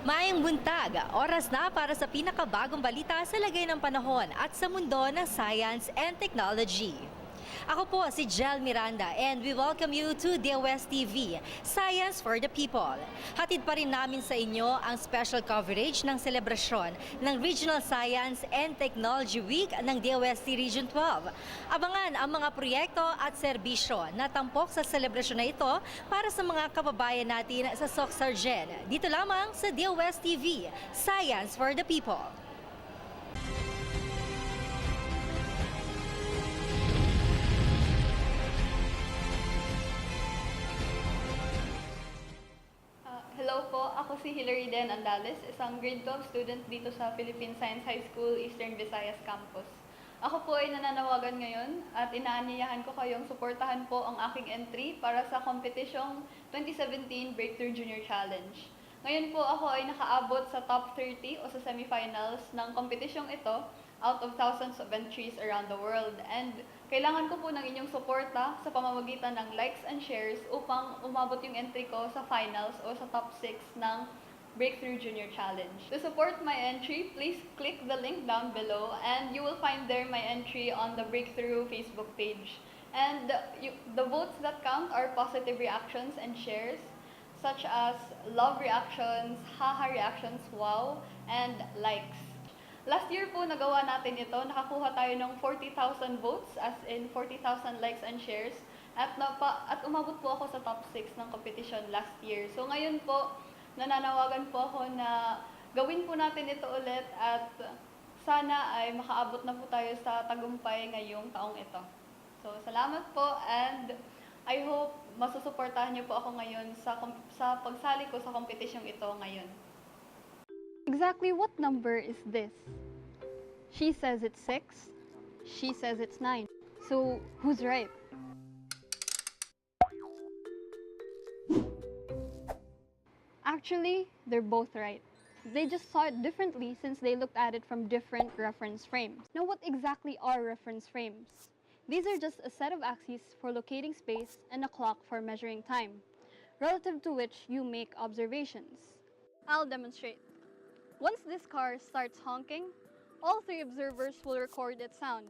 Maayong buntag, oras na para sa pinakabagong balita sa lagay ng panahon at sa mundo ng science and technology. Ako po si Jel Miranda and we welcome you to DOSTXII, Science for the People. Hatid pa rin namin sa inyo ang special coverage ng selebrasyon ng Regional Science and Technology Week ng DOST Region 12. Abangan ang mga proyekto at serbisyo na tampok sa selebrasyon na ito para sa mga kababayan natin sa Soxargen. Dito lamang sa DOSTXII, Science for the People. Hello po, ako si Hilary Den Andales, isang grade 12 student dito sa Philippine Science High School, Eastern Visayas Campus. Ako po ay nananawagan ngayon at inaanyayahan ko kayong suportahan po ang aking entry para sa competisyong 2017 Breakthrough Junior Challenge. Ngayon po ako ay nakaabot sa top 30 o sa semifinals ng competisyong ito out of thousands of entries around the world. And kailangan ko po ng inyong suporta sa pamamagitan ng likes and shares upang umabot yung entry ko sa finals o sa top 6 ng Breakthrough Junior Challenge. To support my entry, please click the link down below and you will find there my entry on the Breakthrough Facebook page. And the votes that count are positive reactions and shares, such as love reactions, haha reactions, wow, and likes. Last year po nagawa natin ito, nakakuha tayo ng 40,000 votes, as in 40,000 likes and shares, at umabot po ako sa top 6 ng competition last year. So ngayon po, nananawagan po ako na gawin po natin ito ulit at sana ay makaabot na po tayo sa tagumpay ngayong taong ito. So salamat po and I hope masusuportahan niyo po ako ngayon sa pagsali ko sa competition ito ngayon. Exactly what number is this? She says it's 6. She says it's 9. So, who's right? Actually, they're both right. They just saw it differently since they looked at it from different reference frames. Now, what exactly are reference frames? These are just a set of axes for locating space and a clock for measuring time, relative to which you make observations. I'll demonstrate. Once this car starts honking, all three observers will record its sound.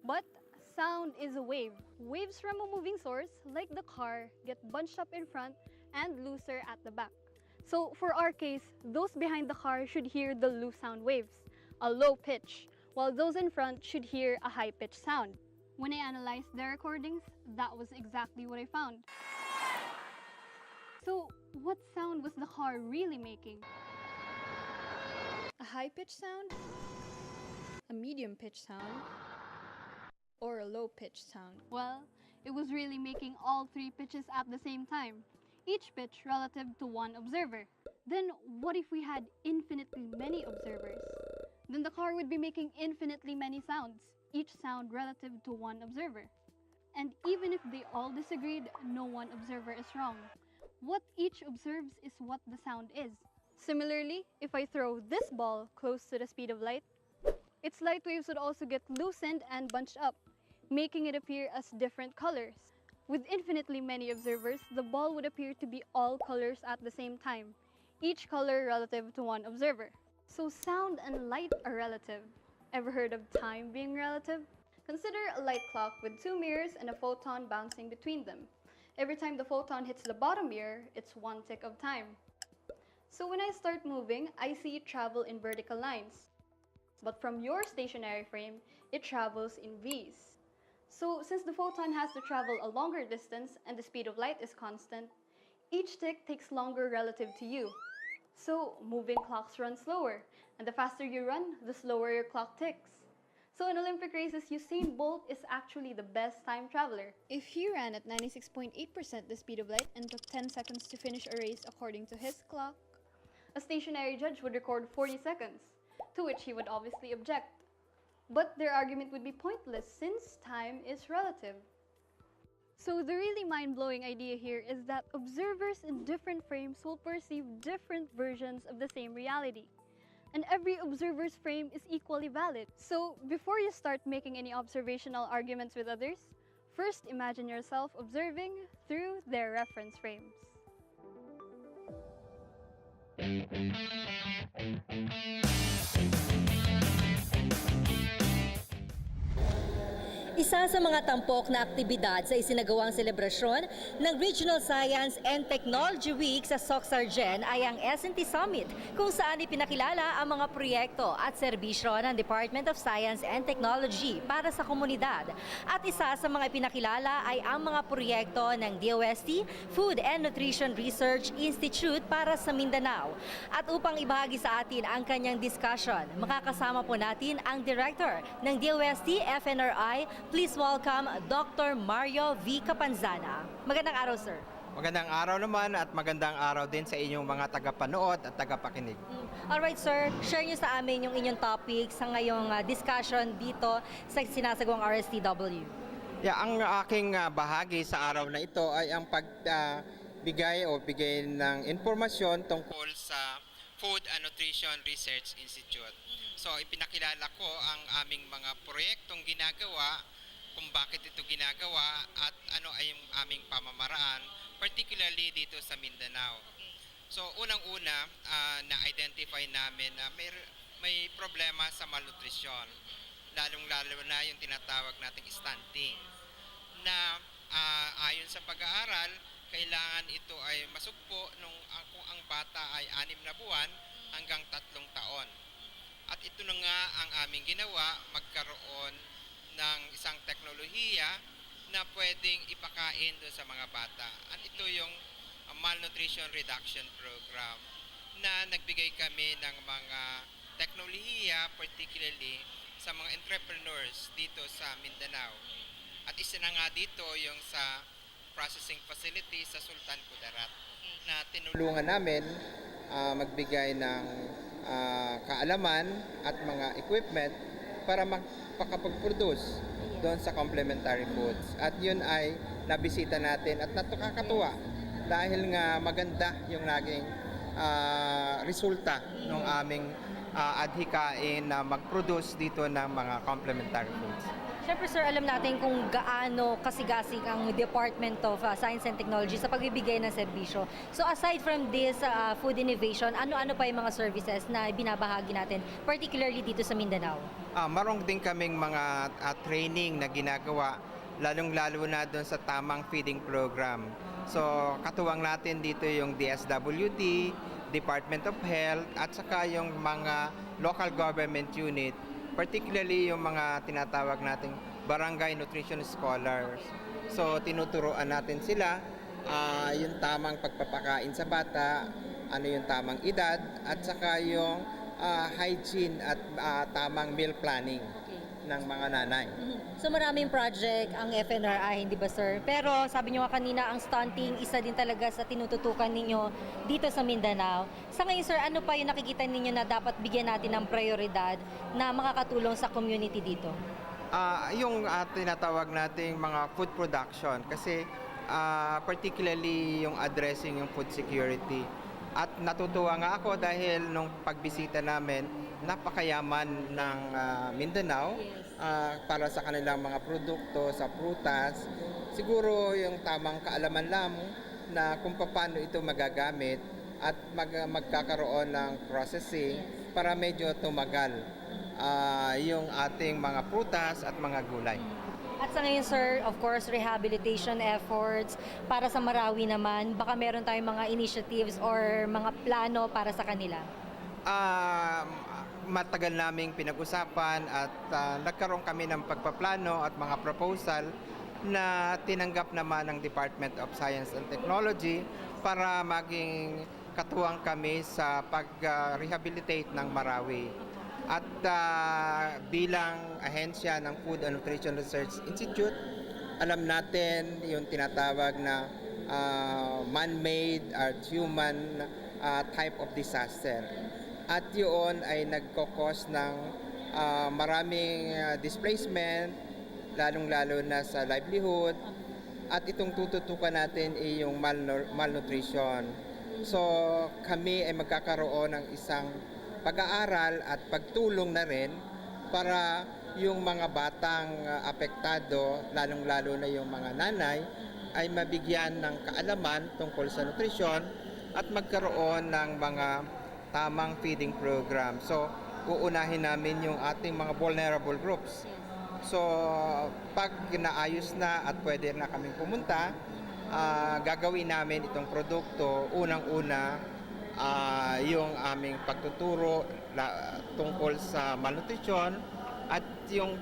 But sound is a wave. Waves from a moving source, like the car, get bunched up in front and looser at the back. So for our case, those behind the car should hear the loose sound waves, a low pitch, while those in front should hear a high-pitched sound. When I analyzed their recordings, that was exactly what I found. So what sound was the car really making? A high-pitched sound, a medium-pitched sound, or a low-pitched sound? Well, it was really making all three pitches at the same time, each pitch relative to one observer. Then what if we had infinitely many observers? Then the car would be making infinitely many sounds, each sound relative to one observer. And even if they all disagreed, no one observer is wrong. What each observes is what the sound is. Similarly, if I throw this ball close to the speed of light, its light waves would also get loosened and bunched up, making it appear as different colors. With infinitely many observers, the ball would appear to be all colors at the same time, each color relative to one observer. So sound and light are relative. Ever heard of time being relative? Consider a light clock with two mirrors and a photon bouncing between them. Every time the photon hits the bottom mirror, it's one tick of time. So when I start moving, I see it travel in vertical lines. But from your stationary frame, it travels in V's. So since the photon has to travel a longer distance and the speed of light is constant, Each tick takes longer relative to you. So, moving clocks run slower, and the faster you run, the slower your clock ticks. So in Olympic races, Usain Bolt is actually the best time traveler. If he ran at 96.8% the speed of light and took 10 seconds to finish a race according to his clock, A stationary judge would record 40 seconds, to which he would obviously object. But their argument would be pointless since time is relative. So the really mind-blowing idea here is that observers in different frames will perceive different versions of the same reality. And every observer's frame is equally valid. So before you start making any observational arguments with others, first imagine yourself observing through their reference frames. Isa sa mga tampok na aktibidad sa isinagawang selebrasyon ng Regional Science and Technology Week sa Soxargen ay ang S&T Summit, kung saan ipinakilala ang mga proyekto at serbisyo ng Department of Science and Technology para sa komunidad. At isa sa mga ipinakilala ay ang mga proyekto ng DOST, Food and Nutrition Research Institute para sa Mindanao. At upang ibahagi sa atin ang kanyang discussion, makakasama po natin ang Director ng DOST FNRI. Please welcome Dr. Mario V. Capanzana. Magandang araw, sir. Magandang araw naman at magandang araw din sa inyong mga tagapanood at tagapakinig. Alright, sir. Share niyo sa amin yung inyong topic sa ngayong discussion dito sa sinasagawang RSTW. Ang aking bahagi sa araw na ito ay ang pagbigay o bigay ng informasyon tungkol sa Food and Nutrition Research Institute. So ipinakilala ko ang aming mga proyektong ginagawa, kung bakit ito ginagawa at ano ay yung aming pamamaraan, particularly dito sa Mindanao. So unang-una, na-identify namin na may problema sa malnutrisyon, lalong-lalo na yung tinatawag nating stunting, na ayon sa pag-aaral, kailangan ito ay masugpo kung ang bata ay 6 na buwan hanggang 3 taon. At ito na nga ang aming ginawa, magkaroon ng isang teknolohiya na pwedeng ipakain doon sa mga bata. At ito yung Malnutrition Reduction Program na nagbigay kami ng mga teknolohiya, particularly sa mga entrepreneurs dito sa Mindanao. At isa na nga dito yung sa processing facility sa Sultan Kudarat na tinulungan namin magbigay ng kaalaman at mga equipment para makapag-produce doon sa complementary foods. At yun ay nabisita natin at nakakatuwa dahil nga maganda yung naging resulta ng aming adhikain na mag-produce dito ng mga complementary foods. Siyempre, sir, alam natin kung gaano kasigasig ang Department of Science and Technology sa pagbibigay ng serbisyo. So aside from this food innovation, ano-ano pa yung mga services na binabahagi natin, particularly dito sa Mindanao? Marong din kaming mga training na ginagawa, lalong-lalo na doon sa tamang feeding program. So katuwang natin dito yung DSWD, Department of Health, at saka yung mga local government unit, particularly yung mga tinatawag nating barangay nutrition scholars. So tinuturoan natin sila yung tamang pagpapakain sa bata, ano yung tamang edad, at saka yung hygiene at tamang meal planning ng mga nanay. So maraming project ang FNRI, hindi ba, sir? Pero sabi nyo nga kanina, ang stunting, isa din talaga sa tinututukan ninyo dito sa Mindanao. Sa ngayon, sir, ano pa yung nakikita ninyo na dapat bigyan natin ng prioridad na makakatulong sa community dito? Yung tinatawag nating mga food production, kasi particularly yung addressing yung food security. At natutuwa nga ako dahil nung pagbisita namin, napakayaman ng Mindanao para sa kanilang mga produkto, sa prutas. Siguro yung tamang kaalaman lang na kung paano ito magagamit at magkakaroon ng processing para medyo tumagal yung ating mga prutas at mga gulay. At sa ngayon, sir, of course, rehabilitation efforts para sa Marawi naman, baka meron tayong mga initiatives or mga plano para sa kanila? Matagal naming pinag-usapan at nagkaroon kami ng pagpaplano at mga proposal na tinanggap naman ng Department of Science and Technology para maging katuwang kami sa pag-rehabilitate ng Marawi. At bilang ahensya ng Food and Nutrition Research Institute, alam natin yung tinatawag na man-made or human type of disaster. At yun ay nagkakos ng maraming displacement, lalong-lalo na sa livelihood. At itong tututukan natin ay yung malnutrition. So kami ay magkakaroon ng isang pag-aaral at pagtulong na rin para yung mga batang apektado, lalong-lalo na yung mga nanay, ay mabigyan ng kaalaman tungkol sa nutrisyon at magkaroon ng mga tamang feeding program. So uunahin namin yung ating mga vulnerable groups. So pag naayos na at pwede na kaming pumunta, gagawin namin itong produkto. Unang-una, yung aming pagtuturo tungkol sa malnutrition at yung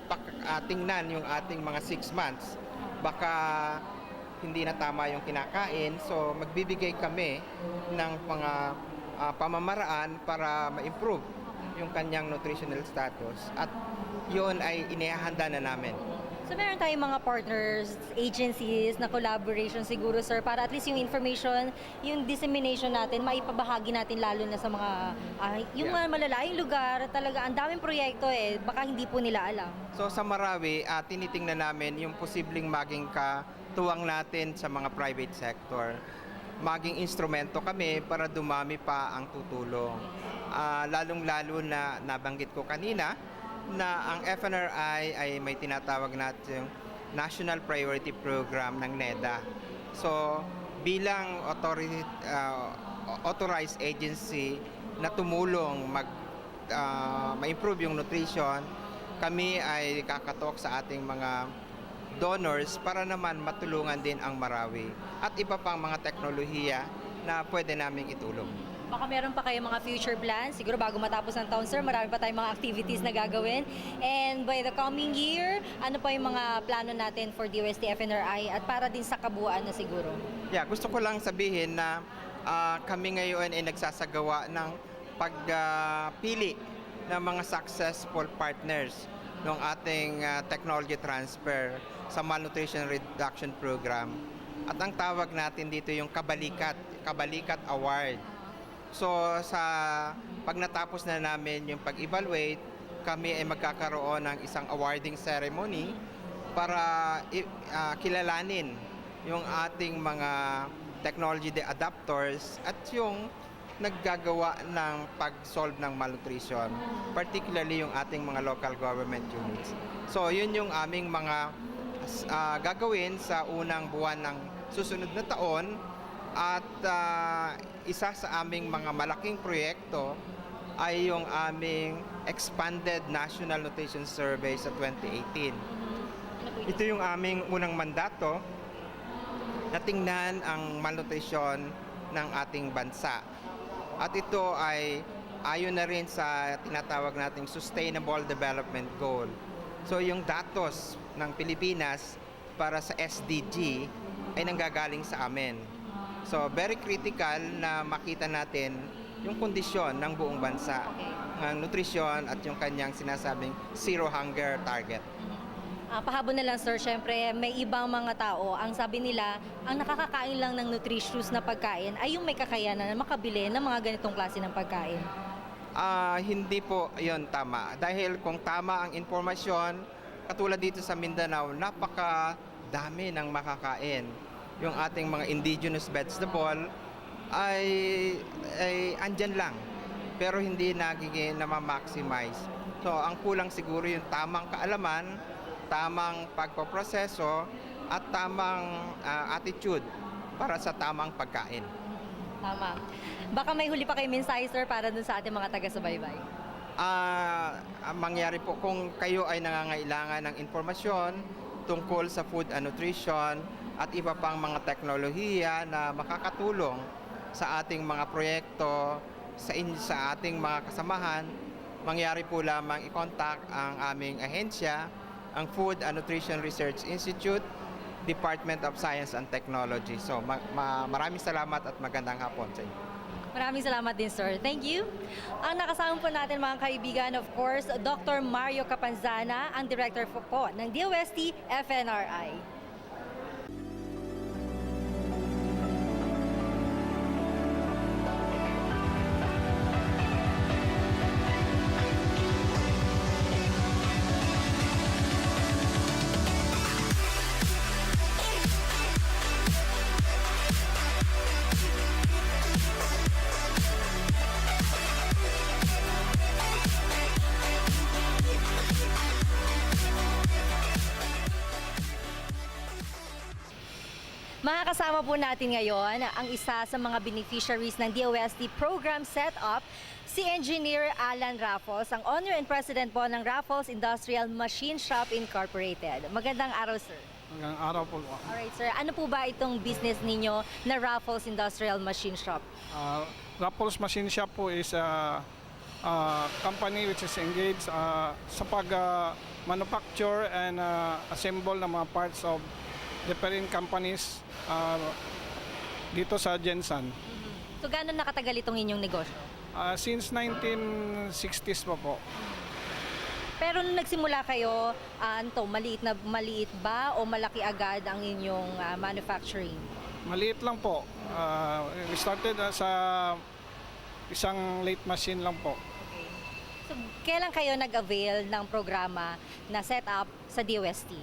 tingnan yung ating mga 6 months. Baka hindi na tama yung kinakain, so magbibigay kami ng mga pamamaraan para ma-improve yung kanyang nutritional status. At yun ay inihahanda na namin. So meron tayong mga partners, agencies na collaboration siguro, sir, para at least yung information, yung dissemination natin, maipabahagi natin lalo na sa mga, yung mga malalayong lugar, talaga ang daming proyekto baka hindi po nila alam. So sa Marawi, tinitingnan namin yung posibleng maging katuwang natin sa mga private sector. Maging instrumento kami para dumami pa ang tutulong. Lalong-lalo na nabanggit ko kanina, na ang FNRI ay may tinatawag natin National Priority Program ng NEDA. So, bilang authorized agency na tumulong ma-improve yung nutrition, kami ay kakatok sa ating mga donors para naman matulungan din ang Marawi at iba pang mga teknolohiya na pwede naming itulong. Baka meron pa kayong mga future plans. Siguro bago matapos ng taon, sir, marami pa tayong mga activities na gagawin. And by the coming year, ano pa yung mga plano natin for DOSTXII at para din sa kabuuan na siguro? Yeah, gusto ko lang sabihin na kami ngayon ay nagsasagawa ng pagpili ng mga successful partners ng ating technology transfer sa Malnutrition Reduction Program. At ang tawag natin dito yung Kabalikat Award. So sa pag natapos na namin yung pag-evaluate, kami ay magkakaroon ng isang awarding ceremony para kilalanin yung ating mga technology adapters at yung naggagawa ng pag-solve ng malnutrition, particularly yung ating mga local government units. So yun yung aming mga gagawin sa unang buwan ng susunod na taon. At isa sa aming mga malaking proyekto ay yung aming Expanded National Nutrition Survey sa 2018. Ito yung aming unang mandato na tingnan ang malnutrition ng ating bansa. At ito ay ayon na rin sa tinatawag nating Sustainable Development Goal. So yung datos ng Pilipinas para sa SDG ay nanggagaling sa amin. So very critical na makita natin yung kondisyon ng buong bansa, ng nutrisyon at yung kanyang sinasabing zero hunger target. Pahabol na lang, sir, syempre may ibang mga tao, ang sabi nila, ang nakakakain lang ng nutritious na pagkain ay yung may kakayanan na makabili ng mga ganitong klase ng pagkain. Hindi po yun tama. Dahil kung tama ang informasyon, katulad dito sa Mindanao, napakadami ng makakain. Yung ating mga indigenous vegetable ay andyan lang, pero hindi nagiging na-maximize. So ang kulang siguro yung tamang kaalaman, tamang pagpoproseso at tamang attitude para sa tamang pagkain. Tama. Baka may huli pa kayo mensahe, sir, para dun sa ating mga taga-subaybay. Mangyari po kung kayo ay nangangailangan ng informasyon tungkol sa food and nutrition at iba pang mga teknolohiya na makakatulong sa ating mga proyekto, sa ating mga kasamahan, mangyari po lamang i-contact ang aming ahensya, ang Food and Nutrition Research Institute, Department of Science and Technology. So maraming salamat at magandang hapon sa inyo. Maraming salamat din, sir. Thank you. Ang nakasama po natin mga kaibigan, of course, Dr. Mario Capanzana, ang Director po ng DOST FNRI. Mga kasama po natin ngayon ang isa sa mga beneficiaries ng DOST program setup, si Engineer Alan Raffles, ang owner and president po ng Raffles Industrial Machine Shop Incorporated. Magandang araw, sir. Magandang araw po. Alright, sir. Ano po ba itong business ninyo na Raffles Industrial Machine Shop? Raffles Machine Shop po is a company which is engaged sa pag-manufacture and assemble ng mga parts of different companies dito sa Jensan. So, gaano nakatagal itong inyong negosyo? Since 1960s pa po. Pero nung nagsimula kayo, maliit ba o malaki agad ang inyong manufacturing? Maliit lang po. We started sa isang lathe machine lang po. Okay. So, kailan kayo nag-avail ng programa na set up sa DOST?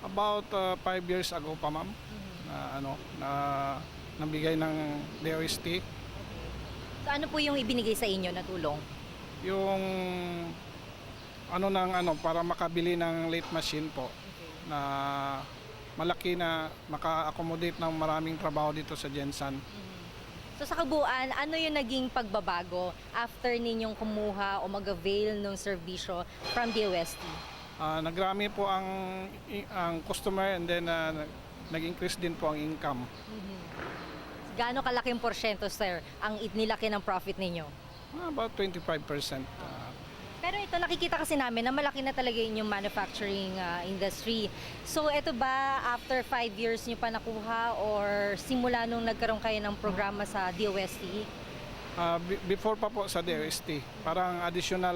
About 5 years ago pa, ma'am. Na nabigay ng DOST. So, ano po yung ibinigay sa inyo na tulong? Yung para makabili ng lathe machine po na malaki na maka-accommodate ng maraming trabaho dito sa Jensan. So sa kabuuan, ano yung naging pagbabago after ninyong kumuha o mag-avail ng serbisyo from DOST? Nagrami po ang customer and then nag-increase din po ang income. Gaano kalaking porsyento, sir, ang nilaki ng profit ninyo? About 25%. Pero ito, nakikita kasi namin na malaki na talaga yung manufacturing industry. So ito ba, after 5 years nyo pa nakuha or simula nung nagkaroon kayo ng programa sa DOST? Before pa po sa DOST, parang additional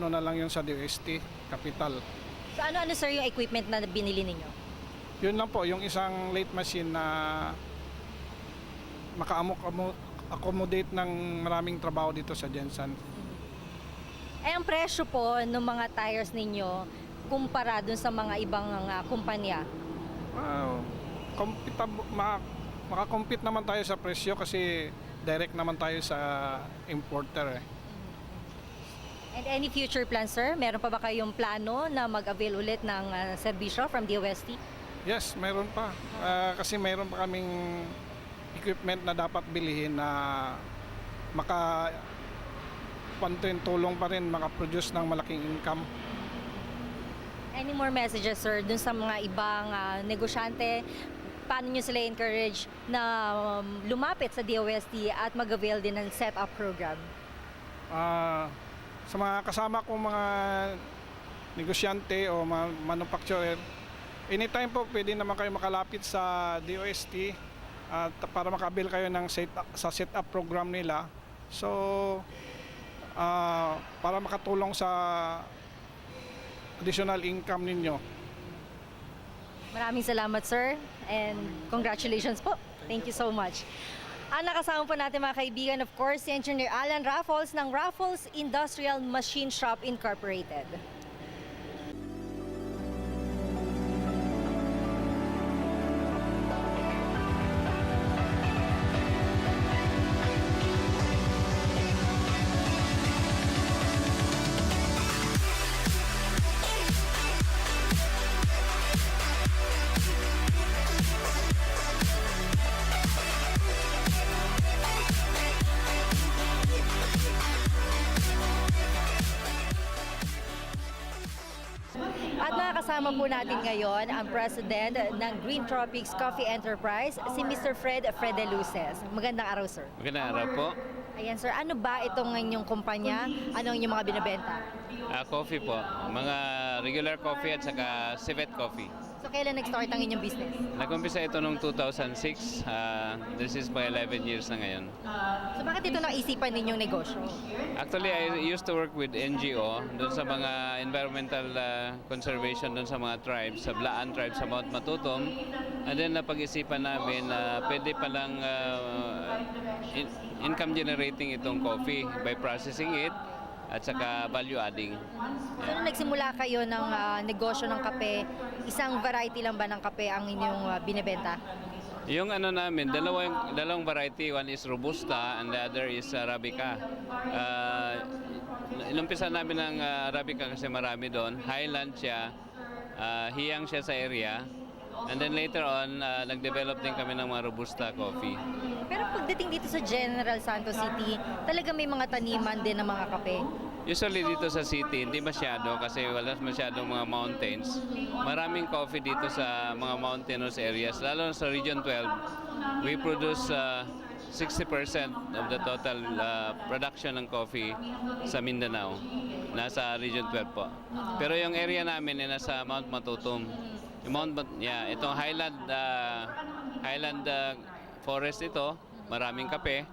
na lang yung sa DOST, capital. So ano sir yung equipment na binili ninyo? Yun lang po, yung isang lathe machine na maka-accommodate ng maraming trabaho dito sa Jensan. Ang presyo po ng mga tires ninyo kumpara dun sa mga ibang kumpanya? Makakompete naman tayo sa presyo kasi direct naman tayo sa importer. And any future plans, sir? Meron pa ba kayong plano na mag-avail ulit ng serbisyo from DOST? Yes, meron pa. Kasi meron pa kaming equipment na dapat bilihin na tulong pa rin makaproduce ng malaking income. Any more messages, sir, dun sa mga ibang negosyante? Paano nyo sila encourage na lumapit sa DOST at mag-avail din ng set-up program? Sa mga kasama kong mga negosyante o manufacturer, anytime po pwede naman kayo makalapit sa DOST at para makabil kayo ng set-up program nila. So, para makatulong sa additional income ninyo. Maraming salamat, sir, and congratulations po. Thank you so much. Ang nakasama po natin mga kaibigan, of course, si Engineer Alan Raffles ng Raffles Industrial Machine Shop Incorporated. At nakakasama po natin ngayon ang President ng Green Tropics Coffee Enterprise, si Mr. Fred Fredeluces. Magandang araw, sir. Magandang araw po. Ayan, sir. Ano ba itong inyong kumpanya? Ano ang inyong mga binibenta? Coffee po. Mga regular coffee at saka civet coffee. So, kailan nag-start ang inyong business? Nag-umpisa ito noong 2006. This is my 11 years na ngayon. So bakit ito naisipan ninyong negosyo? Actually, I used to work with NGO doon sa mga environmental conservation doon sa mga tribes, sa Blaan tribe sa Mount Matutom. And then napag-isipan namin na pwede palang income generating itong coffee by processing it at saka value adding. So nung nagsimula kayo ng negosyo ng kape, isang variety lang ba ng kape ang inyong binebenta? Yung ano namin, dalawang variety, one is Robusta and the other is Arabica. Inumpisa namin ng Arabica kasi marami doon. Highland siya, hiyang siya sa area. And then later on, nag-develop din kami ng mga Robusta coffee. Pero pagdating dito sa General Santos City, talaga may mga taniman din ng mga kape. Usually dito sa city, hindi masyado kasi wala masyadong mga mountains. Maraming coffee dito sa mga mountainous areas, lalo sa Region 12. We produce 60% of the total production ng coffee sa Mindanao. Nasa Region 12 po. Pero yung area namin ay nasa Mount Matutom. Itong Highland forest ito, maraming kape.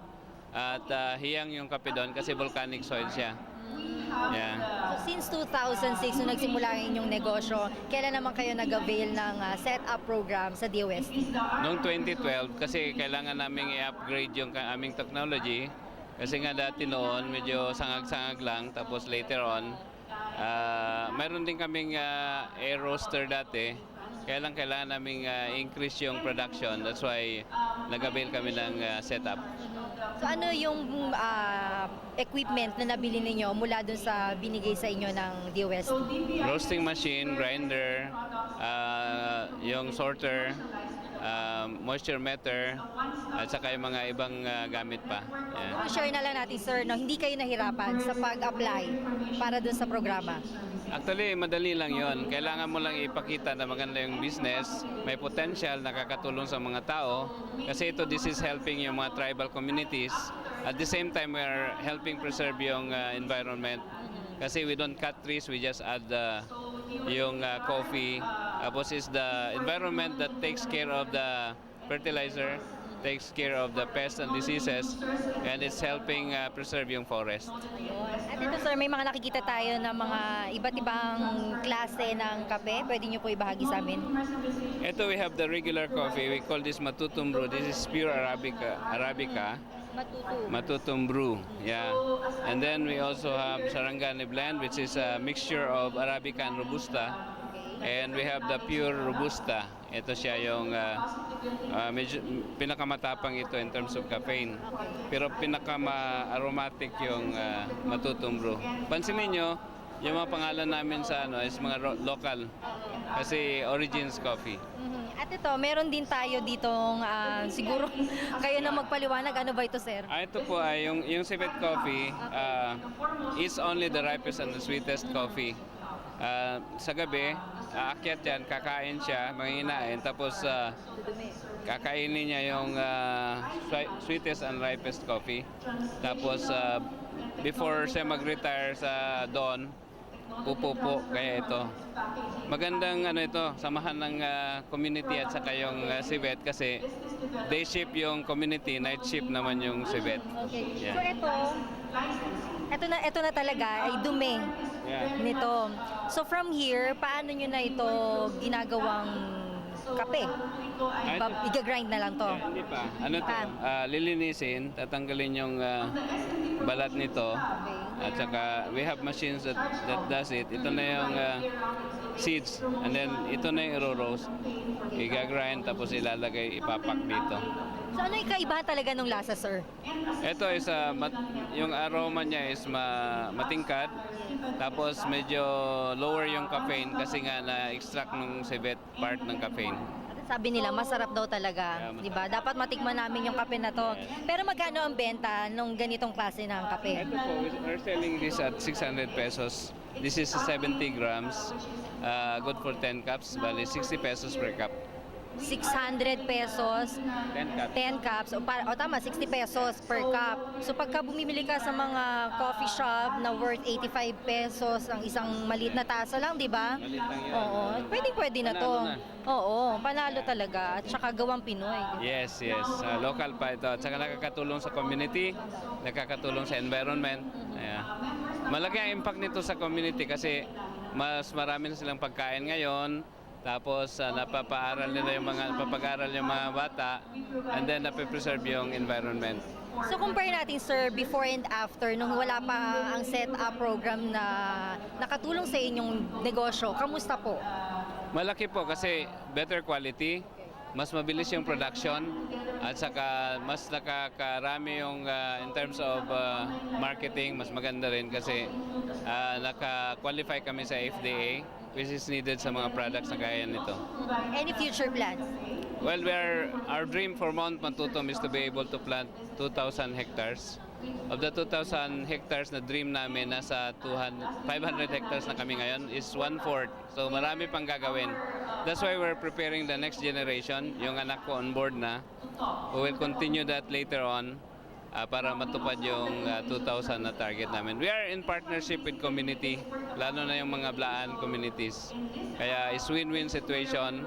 At hiyang yung kape doon kasi volcanic soil siya. Yeah. So since 2006, nung nagsimula ang inyong negosyo, kailan naman kayo nag-avail ng set-up program sa DOST? Noong 2012, kasi kailangan namin i-upgrade yung aming technology. Kasi nga dati noon, medyo sangag-sangag lang. Tapos later on, mayroon din kaming air roaster dati. Kaya lang kailangan namin increase yung production. That's why nag-avail kami ng setup. So ano yung equipment na nabili ninyo mula dun sa binigay sa inyo ng DOST? Roasting machine, grinder, yung sorter, moisture meter, at saka yung mga ibang gamit pa. Yeah. Share na lang natin, sir, no? Hindi kayo nahirapan sa pag-apply para dun sa programa? Actually, madali lang yon. Kailangan mo lang ipakita na maganda yung business, may potential, nakakatulong sa mga tao. Kasi this is helping yung mga tribal communities. At the same time, we are helping preserve yung environment. Kasi we don't cut trees, we just add yung coffee. Tapos is the environment that takes care of the fertilizer, takes care of the pests and diseases, and it's helping preserve yung forest. At ito, sir, may mga nakikita tayo ng mga iba't ibang klase ng kape. Pwede nyo po ibahagi sa amin? Ito, we have the regular coffee. We call this Matutum Brew. This is pure Arabica. Matutum Brew. Yeah. And then we also have Sarangani Blend, which is a mixture of Arabica and Robusta. And we have the pure Robusta. Ito siya yung medyo pinakamatapang ito in terms of caffeine. Pero pinakama-aromatic yung Matutum Brew. Pansinin nyo, yung mga pangalan namin sa is mga local. Kasi Origins Coffee. At ito, meron din tayo ditong siguro kayo na magpaliwanag. Ano ba ito, sir? Ito po ay yung civet coffee is only the ripest and the sweetest coffee. Sa gabi, aakyat yan, kakain siya, manginain, tapos kakainin niya yung sweetest and ripest coffee. Tapos before siya mag-retire sa dawn, pupupo, kaya ito. Magandang ito, samahan ng community at saka yung civet kasi day shift yung community, night shift naman yung civet. Okay. Yeah. So ito na talaga ay dumi nito. So from here, paano nyo na ito ginagawang kape? Iga-grind na lang to? Hindi pa. Lilinisin, tatanggalin yung balat nito. At saka we have machines that does it. Ito na yung seeds. And then ito na yung iro-roast. Iga-grind tapos ilalagay, ipapak dito. So ano yung kaibahan talaga ng lasa, sir? Ito is yung aroma niya is matingkad. Tapos medyo lower yung caffeine kasi nga na-extract ng civet part ng caffeine. Sabi nila, masarap daw talaga. Di ba? Dapat matikman namin yung kape na to. Pero magkano ang benta nung ganitong klase ng kape? Ito po, we're selling this at 600 pesos. This is 70 grams. Good for 10 cups. Bali, 60 pesos per cup. 600 pesos, 10 cups. 10 cups, o tama, 60 pesos per cup. So pagka bumibili ka sa mga coffee shop na worth 85 pesos ang isang maliit na tasa lang, di ba? Maliit lang yun. Oo, pwede na to. Panalo na. Oo, panalo talaga. At saka gawang Pinoy. Yes, yes. Local pa ito. At saka nakakatulong sa community, nakakatulong sa environment. Yeah. Malaki ang impact nito sa community kasi mas marami na silang pagkain ngayon. Tapos napapaaral napapag-aral yung mga bata, and then napipreserve yung environment. So compare natin, sir, before and after, nung wala pa ang set-up program na nakatulong sa inyong negosyo, kamusta po? Malaki po kasi better quality, mas mabilis yung production, at saka mas nakakarami yung in terms of marketing, mas maganda rin kasi naka-qualify kami sa FDA, which is needed sa mga products na kaya nito. Any future plans? Well, our dream for Mount Matutum is to be able to plant 2,000 hectares. Of the 2,000 hectares na dream namin, nasa 500 hectares na kami ngayon, is 1/4. So marami pang gagawin. That's why we're preparing the next generation. Yung anak ko on board na. We will continue that later on para matupad yung 2,000 na target namin. We are in partnership with community, lalo na yung mga Blaan communities. Kaya is win-win situation.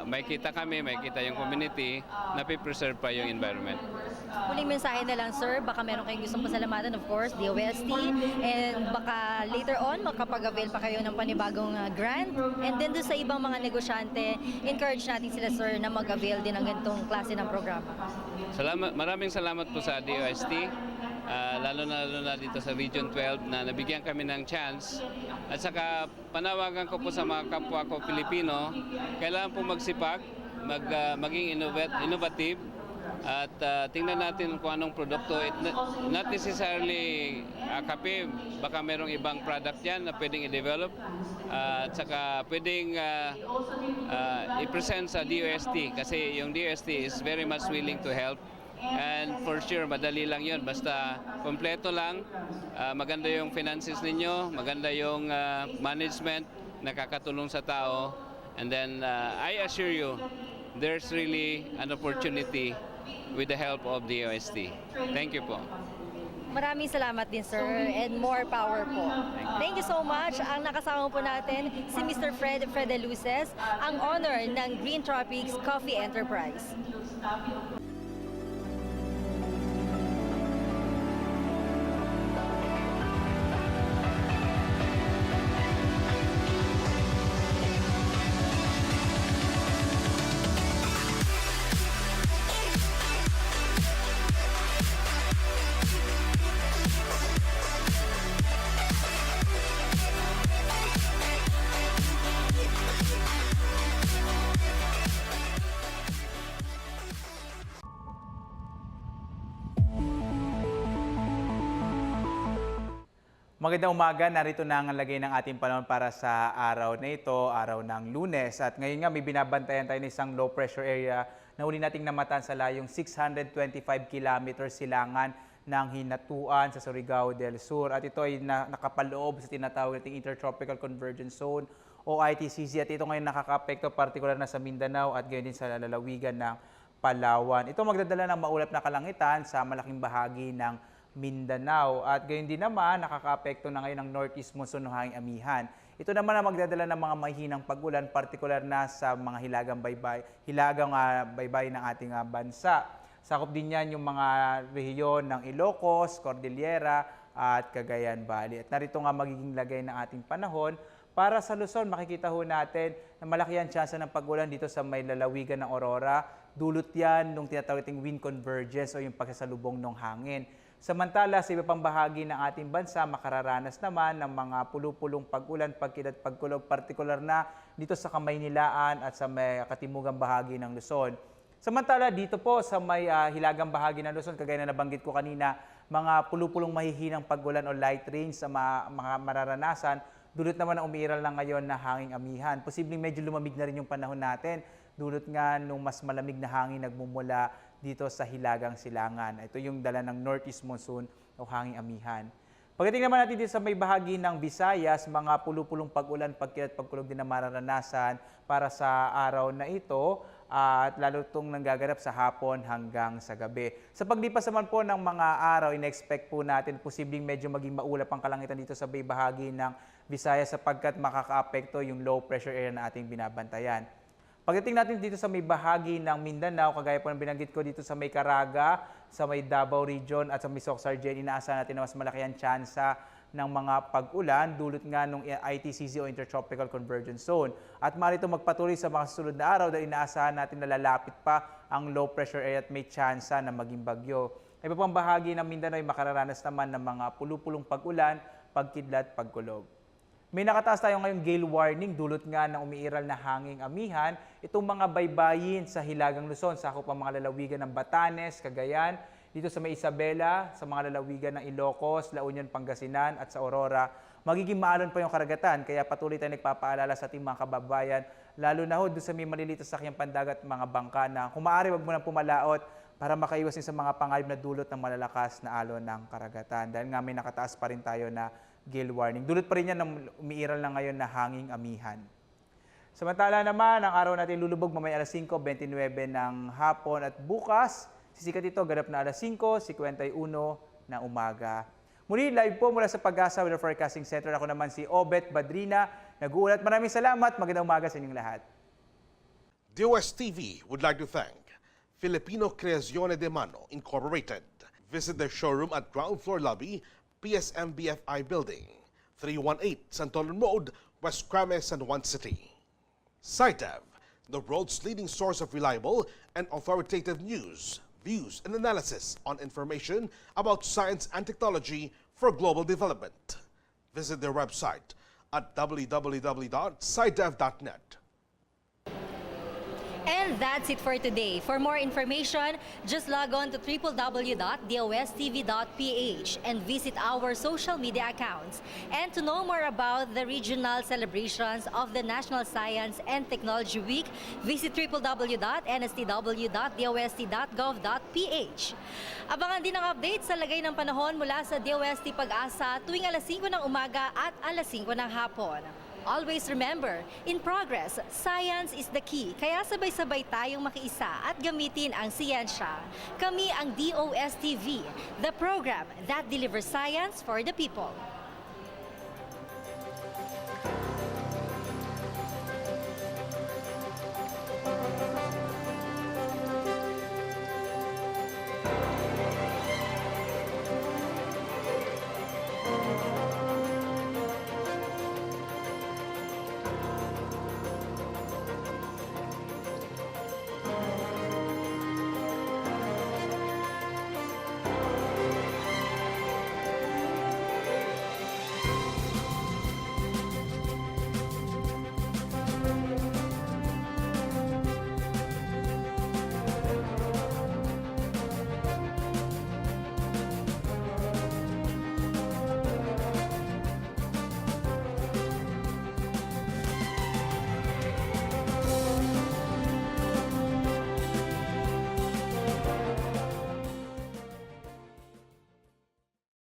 May kita kami, may kita yung community, napipreserve pa yung environment. Huling mensahe na lang, sir. Baka meron kayong gustong pasalamatan, of course, DOST. And baka later on, makapag-avail pa kayo ng panibagong grant. And then doon sa ibang mga negosyante, encourage natin sila, sir, na mag-avail din ng ganitong klase ng programa. Maraming salamat po sa DOST, lalo na dito sa Region 12 na nabigyan kami ng chance. At saka panawagan ko po sa mga kapwa ko Pilipino, kailangan po magsipag, maging innovative, at tingnan natin kung anong produkto. Not necessarily kape, baka merong ibang product yan na pwedeng i-develop, at saka pwedeng i-present sa DOST kasi yung DOST is very much willing to help. And for sure, madali lang yun. Basta kompleto lang, maganda yung finances ninyo, maganda yung management, nakakatulong sa tao. And then I assure you, there's really an opportunity with the help of the DOST. Thank you po. Maraming salamat din, sir, and more power po. Thank you so much. Ang nakasama po natin si Mr. Fred Luces, ang owner ng Green Tropics Coffee Enterprise. Magandang umaga, narito na ang lagay ng ating panahon para sa araw na ito, araw ng Lunes. At ngayon nga may binabantayan tayo ng isang low pressure area na uli nating namatan sa layong 625 kilometers silangan ng Hinatuan sa Surigao del Sur. At ito ay nakapaloob sa tinatawag nating Intertropical Convergence Zone o ITCZ. At ito ngayon nakaka-apekto partikular na sa Mindanao at gayon din sa lalawigan ng Palawan. Ito magdadala ng maulap na kalangitan sa malaking bahagi ng Mindanao at gayon din naman nakaka-apekto na ngayon ng northeast monsoon o hanging amihan. Ito naman ang magdadala ng mga mahihinang pag-ulan, partikular na sa mga hilagang baybay ng ating bansa. Sakop din yan yung mga rehiyon ng Ilocos, Cordillera at Cagayan Valley. At narito nga magiging lagay ng ating panahon para sa Luzon. Makikita ho natin na malaki ang tsansa ng pag-ulan dito sa may lalawigan ng Aurora. Dulot yan nung tinatawag nating wind convergence o yung pagsasalubong ng hangin. Samantala, sa iba pang bahagi ng ating bansa, makararanas naman ng mga pulupulong pag-ulan, pagkidlat, pagkulog, partikular na dito sa Kamaynilaan at sa may katimugang bahagi ng Luzon. Samantala, dito po sa may hilagang bahagi ng Luzon, kagaya na nabanggit ko kanina, mga pulupulong mahihinang pag-ulan o light rains sa mga mararanasan, dulot naman ang umiiral na ngayon na hanging amihan. Posibleng medyo lumamig na rin yung panahon natin, dulot nga nung mas malamig na hangin nagmumula dito sa hilagang silangan. Ito yung dala ng northeast monsoon o hanging amihan. Pagdating naman natin dito sa may bahagi ng Visayas, mga pulupulong pag-ulan, pagkilat, pagkulog din na mararanasan para sa araw na ito at lalo itong nanggaganap sa hapon hanggang sa gabi. Sa paglipas naman po ng mga araw, in-expect po natin posibleng medyo maging maulap ang kalangitan dito sa may bahagi ng Visayas sapagkat makakaapekto yung low pressure area na ating binabantayan. Pagdating natin dito sa may bahagi ng Mindanao, kagaya po ng binanggit ko dito sa may Caraga, sa may Davao Region at sa may Soc-Sargen, inaasahan natin na mas malaki ang tsansa ng mga pag-ulan dulot nga ng ITCZ o Intertropical Convergence Zone. At marito magpatuloy sa mga susunod na araw dahil inaasahan natin na lalapit pa ang low pressure area at may tsansa na maging bagyo. Iba pang bahagi ng Mindanao ay makararanas naman ng mga pulupulong pag-ulan, pagkidlat, pagkulog. May nakataas tayo ngayong gale warning dulot nga ng umiiral na hanging amihan. Itong mga baybayin sa Hilagang Luzon, sakop ang mga lalawigan ng Batanes, Cagayan, dito sa may Isabela, sa mga lalawigan ng Ilocos, La Union, Pangasinan at sa Aurora. Magiging maalon pa yung karagatan, kaya patuloy tayo nagpapaalala sa ating mga kababayan, lalo na ho doon sa may maliliit sa sakyang pandagat mga bangka na kung maaari wag mo nang pumalaot para makaiwas din sa mga pangalib na dulot ng malalakas na alon ng karagatan. Dahil nga may nakataas pa rin tayo na gale warning. Dulot pa rin yan ng umiiral na ngayon na hanging amihan. Samantala naman, ang araw natin lulubog mamaya alas 5:29 ng hapon at bukas, sisikat ito ganap na alas 5:51 na umaga. Muli, live po mula sa Pag-asa Weather Forecasting Center. Ako naman si Obet Badrina. Nag-uulat. Maraming salamat. Magandang umaga sa inyong lahat. DOSTXII would like to thank Filipino Creazione de Mano Incorporated. Visit their showroom at ground floor lobby, PSM-BFI Building, 318 Santolan Road, West Crames, San Juan City. SciDev, the world's leading source of reliable and authoritative news, views, and analysis on information about science and technology for global development. Visit their website at www.scidev.net. And that's it for today. For more information, just log on to www.dostv.ph and visit our social media accounts. And to know more about the regional celebrations of the National Science and Technology Week, visit www.nst.dost.gov.ph. Abangan din ang update sa lagay ng panahon mula sa DOST Pag-asa tuwing alas 5 ng umaga at alas 5 ng hapon. Always remember, in progress, science is the key. Kaya sabay-sabay tayong makiisa at gamitin ang siyensya. Kami ang DOSTV, the program that delivers science for the people.